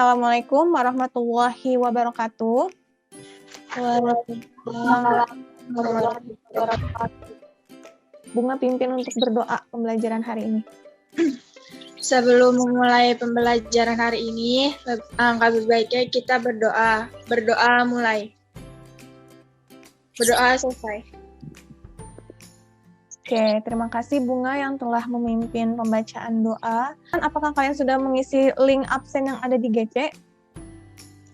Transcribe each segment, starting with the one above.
Assalamualaikum warahmatullahi wabarakatuh. Waalaikumsalam warahmatullahi wabarakatuh. Bunga pimpin untuk berdoa pembelajaran hari ini. Sebelum memulai pembelajaran hari ini, lebih baiknya kita berdoa. Berdoa mulai. Berdoa selesai. Oke, terima kasih Bunga yang telah memimpin pembacaan doa. Apakah kalian sudah mengisi link absen yang ada di GC?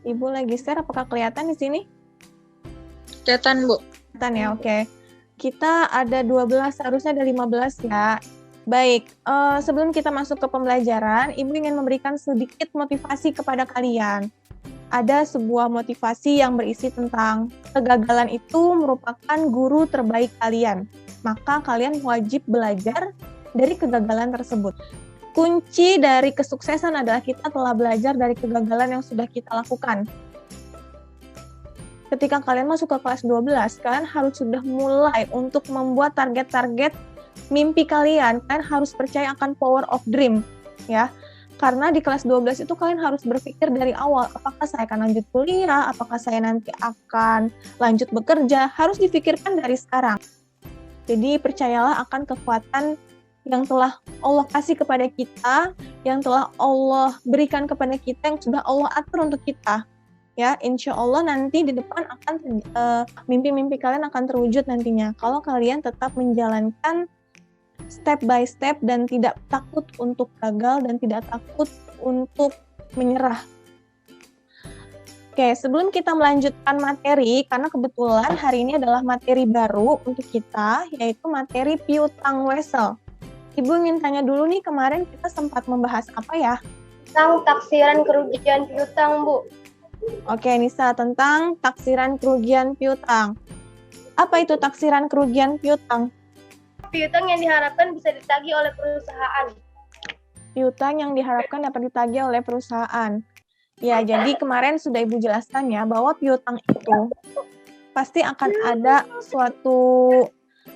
Ibu lagi share, apakah kelihatan di sini? Kelihatan, Bu. Kelihatan ya, oke. Kita ada 12, seharusnya ada 15 ya. Baik, sebelum kita masuk ke pembelajaran, Ibu ingin memberikan sedikit motivasi kepada kalian. Ada sebuah motivasi yang berisi tentang kegagalan itu merupakan guru terbaik kalian. Maka kalian wajib belajar dari kegagalan tersebut. Kunci dari kesuksesan adalah kita telah belajar dari kegagalan yang sudah kita lakukan. Ketika kalian masuk ke kelas 12, kalian harus sudah mulai untuk membuat target-target mimpi kalian. Kalian harus percaya akan power of dream, ya. Karena di kelas 12 itu kalian harus berpikir dari awal, apakah saya akan lanjut kuliah, apakah saya nanti akan lanjut bekerja, harus difikirkan dari sekarang. Jadi percayalah akan kekuatan yang telah Allah kasih kepada kita, yang telah Allah berikan kepada kita, yang sudah Allah atur untuk kita. Ya, insya Allah nanti di depan akan mimpi-mimpi kalian akan terwujud nantinya. Kalau kalian tetap menjalankan step by step dan tidak takut untuk gagal dan tidak takut untuk menyerah. Oke, sebelum kita melanjutkan materi, karena kebetulan hari ini adalah materi baru untuk kita, yaitu materi piutang wesel. Ibu ingin tanya dulu nih, kemarin kita sempat membahas apa ya? Tentang taksiran kerugian piutang, Bu. Oke, Nisa, tentang taksiran kerugian piutang. Apa itu taksiran kerugian piutang? Piutang yang diharapkan bisa ditagih oleh perusahaan. Piutang yang diharapkan dapat ditagih oleh perusahaan. Ya, jadi kemarin sudah Ibu jelaskan ya, bahwa piutang itu pasti akan ada suatu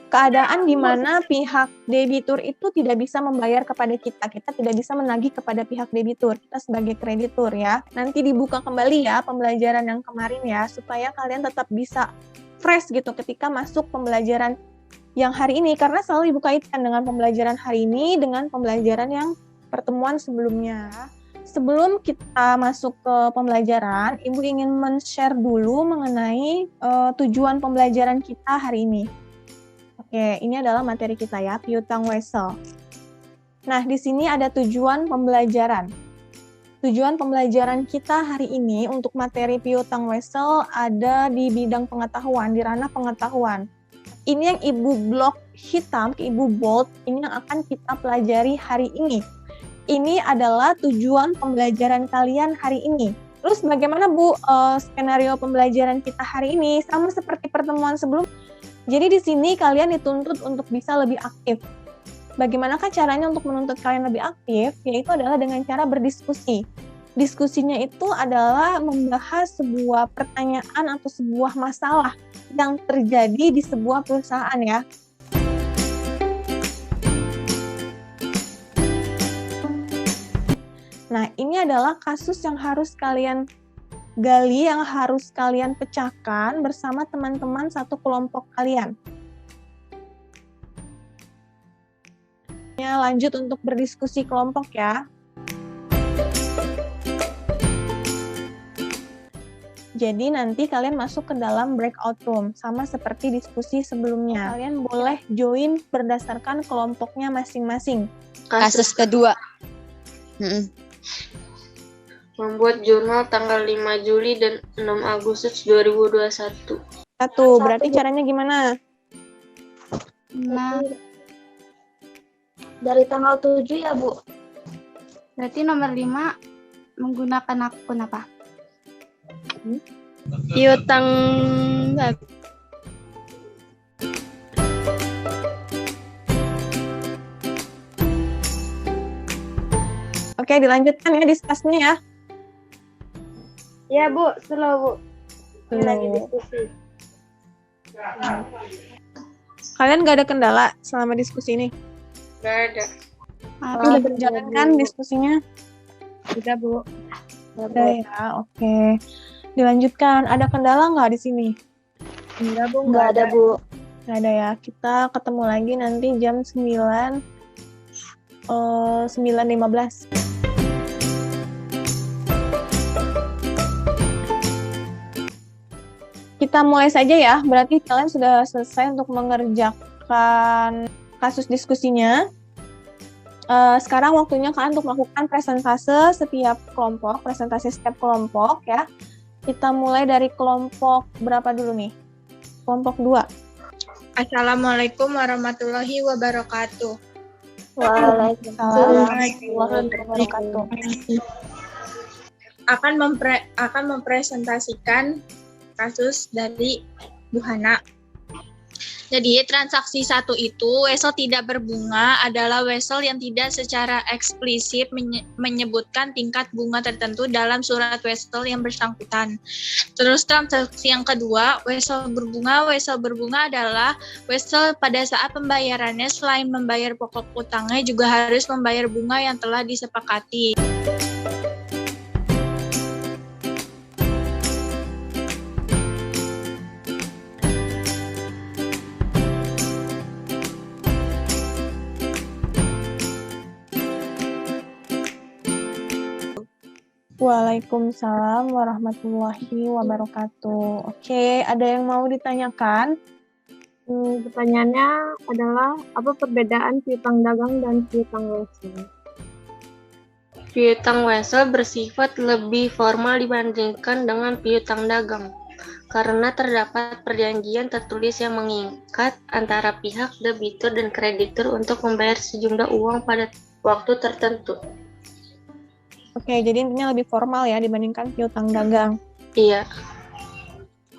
keadaan di mana pihak debitur itu tidak bisa membayar kepada kita. Kita tidak bisa menagih kepada pihak debitur, kita sebagai kreditur ya. Nanti dibuka kembali ya pembelajaran yang kemarin ya, supaya kalian tetap bisa fresh gitu ketika masuk pembelajaran yang hari ini. Karena selalu Ibu kaitkan dengan pembelajaran hari ini dengan pembelajaran yang pertemuan sebelumnya. Sebelum kita masuk ke pembelajaran, Ibu ingin men-share dulu mengenai tujuan pembelajaran kita hari ini. Oke, ini adalah materi kita ya, piutang wesel. Nah, di sini ada tujuan pembelajaran. Tujuan pembelajaran kita hari ini untuk materi piutang wesel ada di bidang pengetahuan, di ranah pengetahuan. Ini yang Ibu blok hitam, Ibu bold, ini yang akan kita pelajari hari ini. Ini adalah tujuan pembelajaran kalian hari ini. Terus bagaimana Bu skenario pembelajaran kita hari ini? Sama seperti pertemuan sebelum. Jadi di sini kalian dituntut untuk bisa lebih aktif. Bagaimanakah caranya untuk menuntut kalian lebih aktif? Yaitu adalah dengan cara berdiskusi. Diskusinya itu adalah membahas sebuah pertanyaan atau sebuah masalah yang terjadi di sebuah perusahaan ya. Nah, ini adalah kasus yang harus kalian gali, yang harus kalian pecahkan bersama teman-teman satu kelompok kalian. Ya, lanjut untuk berdiskusi kelompok ya. Jadi nanti kalian masuk ke dalam breakout room, sama seperti diskusi sebelumnya. Kalian boleh join berdasarkan kelompoknya masing-masing. Kasus kedua. Membuat jurnal tanggal 5 Juli dan 6 Agustus 2021. Satu, berarti caranya gimana? Nah, Dari tanggal 7 ya, Bu. berarti nomor 5 menggunakan akun apa? Piutang Oke, dilanjutkan ya diskusinya ya. Ya, Bu. Slow, Bu. Ini lagi Slow. diskusi. Kalian gak ada kendala selama diskusi ini? Gak ada. Udah berjalan kan diskusinya? Udah, Bu. Ada ya, oke. Dilanjutkan, ada kendala nggak di sini? Enggak, Bu. Nggak ada, Bu. Nggak ada ya, kita ketemu lagi nanti jam 9.15. Kita mulai saja ya, berarti kalian sudah selesai untuk mengerjakan kasus diskusinya. Sekarang waktunya kalian untuk melakukan presentasi setiap kelompok ya. Kita mulai dari kelompok berapa dulu nih? Kelompok 2. Assalamualaikum warahmatullahi wabarakatuh. Waalaikumsalam warahmatullahi wabarakatuh. Akan mempresentasikan kasus dari Bu Hana. Jadi transaksi 1 itu wesel tidak berbunga adalah wesel yang tidak secara eksplisit menyebutkan tingkat bunga tertentu dalam surat wesel yang bersangkutan. Terus transaksi yang kedua, wesel berbunga adalah wesel pada saat pembayarannya selain membayar pokok utangnya juga harus membayar bunga yang telah disepakati. Waalaikumsalam warahmatullahi wabarakatuh. Oke, ada yang mau ditanyakan? Pertanyaannya adalah apa perbedaan piutang dagang dan piutang wesel? Piutang wesel bersifat lebih formal dibandingkan dengan piutang dagang, karena terdapat perjanjian tertulis yang mengikat antara pihak debitur dan kreditur untuk membayar sejumlah uang pada waktu tertentu. Oke, jadi intinya lebih formal ya dibandingkan piutang dagang. Iya.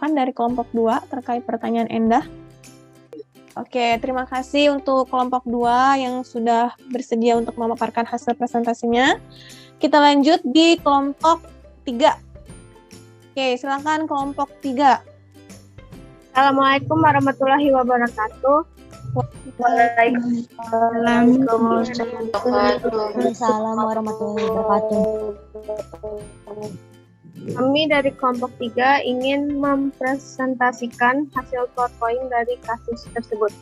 Kan dari kelompok 2 terkait pertanyaan Endah. Oke, terima kasih untuk kelompok 2 yang sudah bersedia untuk memaparkan hasil presentasinya. Kita lanjut di kelompok 3. Oke, silakan kelompok 3. Assalamualaikum warahmatullahi wabarakatuh. Waalaikumsalam warahmatullahi wabarakatuh. Kami dari kelompok 3 ingin mempresentasikan hasil PowerPoint dari kasus tersebut.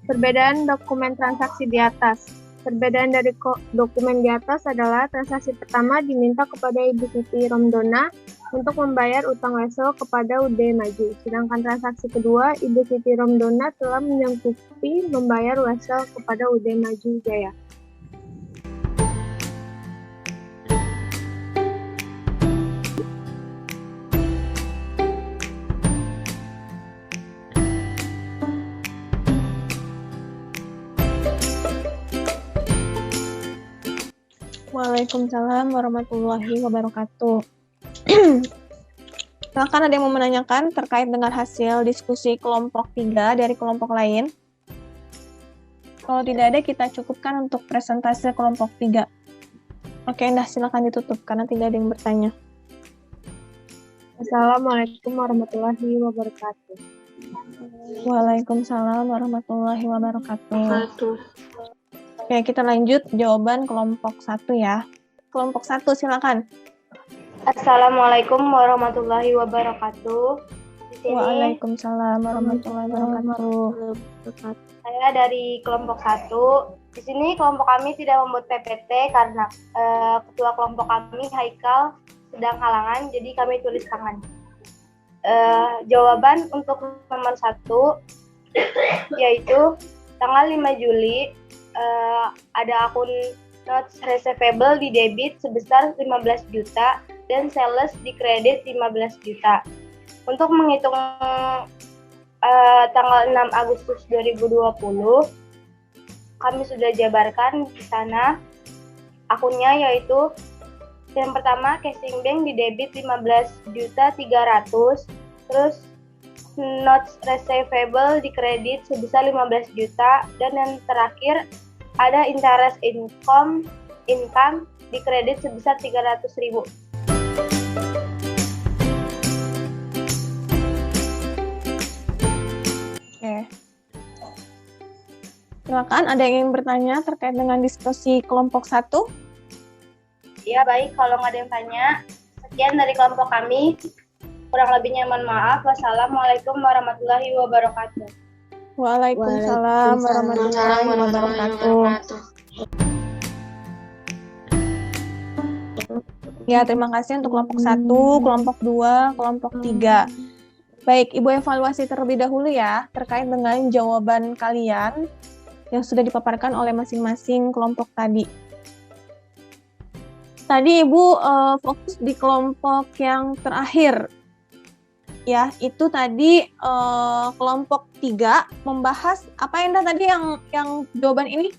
Perbedaan dokumen transaksi di atas. Perbedaan dari dokumen di atas adalah transaksi pertama diminta kepada Ibu Siti Romdona untuk membayar utang wesel kepada UD Maju. Sedangkan transaksi kedua, Ibu Siti Romdona telah menyanggupi membayar wesel kepada UD Maju Jaya. Waalaikumsalam warahmatullahi wabarakatuh. Silakan ada yang mau menanyakan terkait dengan hasil diskusi kelompok 3 dari kelompok lain. Kalau tidak ada, kita cukupkan untuk presentasi kelompok 3. Oke, Endah, silakan ditutup karena tidak ada yang bertanya. Assalamualaikum warahmatullahi wabarakatuh. Waalaikumsalam warahmatullahi wabarakatuh. Oke, kita lanjut jawaban kelompok 1 ya. Kelompok 1, silakan. Assalamualaikum warahmatullahi wabarakatuh. Di sini Waalaikumsalam warahmatullahi wabarakatuh. saya dari kelompok 1. Di sini kelompok kami tidak membuat PPT karena ketua kelompok kami Haikal sedang halangan, jadi kami tulis tangan. Jawaban untuk nomor 1 yaitu tanggal 5 Juli ada akun notes receivable di debit sebesar 15 juta dan sales di kredit 15 juta. Untuk menghitung tanggal 6 Agustus 2020, kami sudah jabarkan di sana akunnya, yaitu yang pertama casing bank di debit 15.300.000, terus notes receivable di kredit sebesar 15 juta, dan yang terakhir ada interest income di kredit sebesar 300.000. Oke. Silakan, ada yang ingin bertanya terkait dengan diskusi kelompok 1? Ya, baik. Kalau nggak ada yang tanya, sekian dari kelompok kami. Kurang lebihnya mohon maaf. Wassalamualaikum warahmatullahi wabarakatuh. Waalaikumsalam warahmatullahi wabarakatuh. Ya, terima kasih untuk kelompok 1, kelompok 2, kelompok 3. Baik, Ibu evaluasi terlebih dahulu ya, terkait dengan jawaban kalian yang sudah dipaparkan oleh masing-masing kelompok tadi. Tadi Ibu fokus di kelompok yang terakhir. Ya, itu tadi kelompok 3 membahas apa yang tadi yang jawaban ini?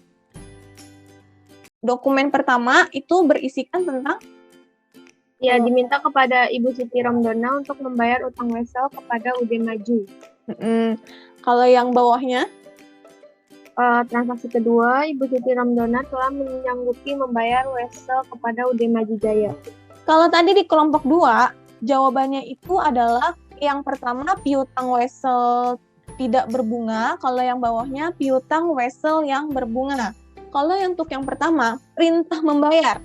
Dokumen pertama itu berisikan tentang Ya, diminta kepada Ibu Siti Ramdona untuk membayar utang wesel kepada UD Maju. Kalau yang bawahnya? Transaksi kedua, Ibu Siti Ramdona telah menyanggupi membayar wesel kepada UD Maju Jaya. Kalau tadi di kelompok 2, jawabannya itu adalah yang pertama piutang wesel tidak berbunga, kalau yang bawahnya piutang wesel yang berbunga. Kalau untuk yang pertama, perintah membayar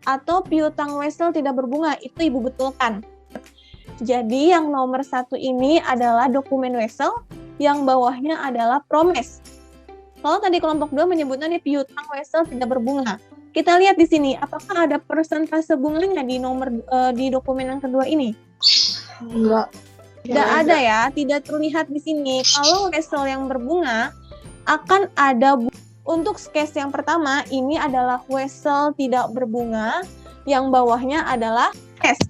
atau piutang wesel tidak berbunga, itu Ibu betulkan. Jadi yang nomor 1 ini adalah dokumen wesel, yang bawahnya adalah promes. Kalau tadi kelompok 2 menyebutnya piutang wesel tidak berbunga. Kita lihat di sini, apakah ada persentase bunganya di dokumen yang kedua ini? Enggak. Tidak ada ya, tidak terlihat di sini. Kalau wesel yang berbunga akan ada untuk case yang pertama ini adalah wesel tidak berbunga, yang bawahnya adalah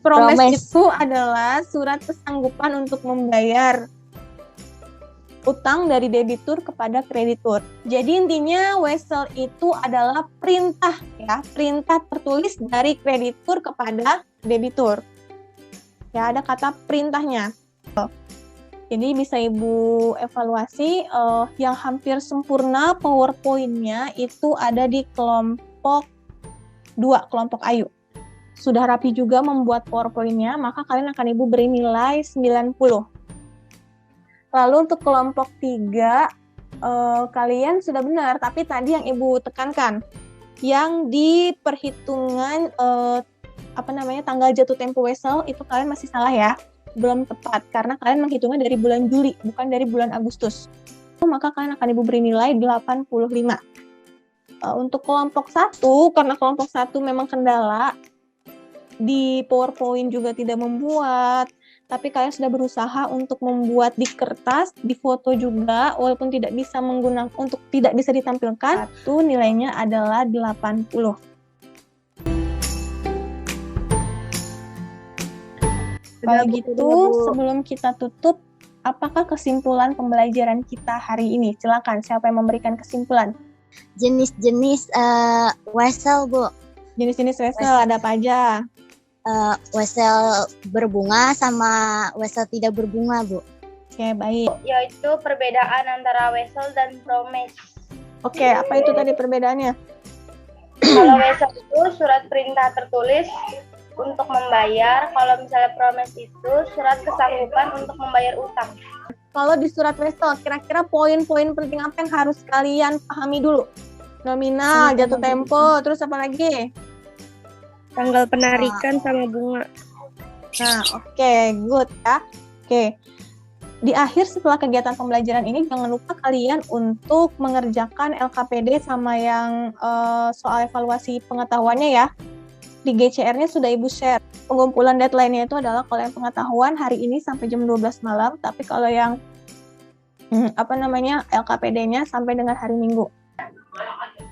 promes itu adalah surat kesanggupan untuk membayar utang dari debitur kepada kreditur. Jadi intinya wesel itu adalah perintah ya, perintah tertulis dari kreditur kepada debitur. Ya, ada kata perintahnya. Jadi bisa Ibu evaluasi yang hampir sempurna PowerPoint-nya itu ada di kelompok 2, kelompok Ayu. Sudah rapi juga membuat PowerPoint-nya, maka kalian akan Ibu beri nilai 90. Lalu untuk kelompok 3, kalian sudah benar, tapi tadi yang Ibu tekankan, yang di perhitungan tanggal jatuh tempo wesel itu kalian masih salah ya. Belum tepat, karena kalian menghitungnya dari bulan Juli, bukan dari bulan Agustus. Maka kalian akan Ibu beri nilai 85. Untuk kelompok 1, karena kelompok 1 memang kendala, di PowerPoint juga tidak membuat, tapi kalian sudah berusaha untuk membuat di kertas, di foto juga, walaupun tidak bisa tidak bisa ditampilkan, itu nilainya adalah 80. Kalau gitu, sebelum kita tutup, apakah kesimpulan pembelajaran kita hari ini? Silakan, siapa yang memberikan kesimpulan? Jenis-jenis wesel, Bu. Jenis-jenis wesel ada apa aja? Wesel berbunga sama wesel tidak berbunga, Bu. Oke, baik. Yaitu perbedaan antara wesel dan promes. Oke, apa itu tadi perbedaannya? Kalau wesel itu surat perintah tertulis untuk membayar, kalau misalnya promes itu surat kesanggupan untuk membayar utang. Kalau di surat wesel, kira-kira poin-poin penting apa yang harus kalian pahami dulu? Nominal, jatuh tempo, terus apa lagi? Tanggal penarikan sama bunga. Nah, oke, good ya. Oke. Di akhir setelah kegiatan pembelajaran ini, jangan lupa kalian untuk mengerjakan LKPD sama yang soal evaluasi pengetahuannya ya. Di GCR-nya sudah Ibu share. Pengumpulan deadline-nya itu adalah kalau yang pengetahuan hari ini sampai jam 12 malam, tapi kalau yang LKPD-nya sampai dengan hari Minggu.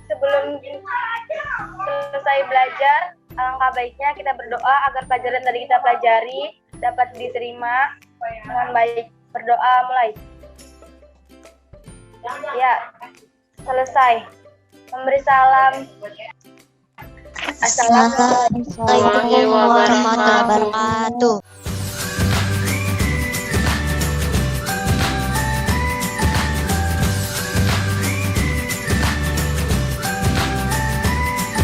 Sebelum selesai belajar, alangkah baiknya kita berdoa agar pelajaran tadi kita pelajari dapat diterima dengan baik. Berdoa mulai. Ya, selesai. Memberi salam. Assalamualaikum warahmatullahi wabarakatuh.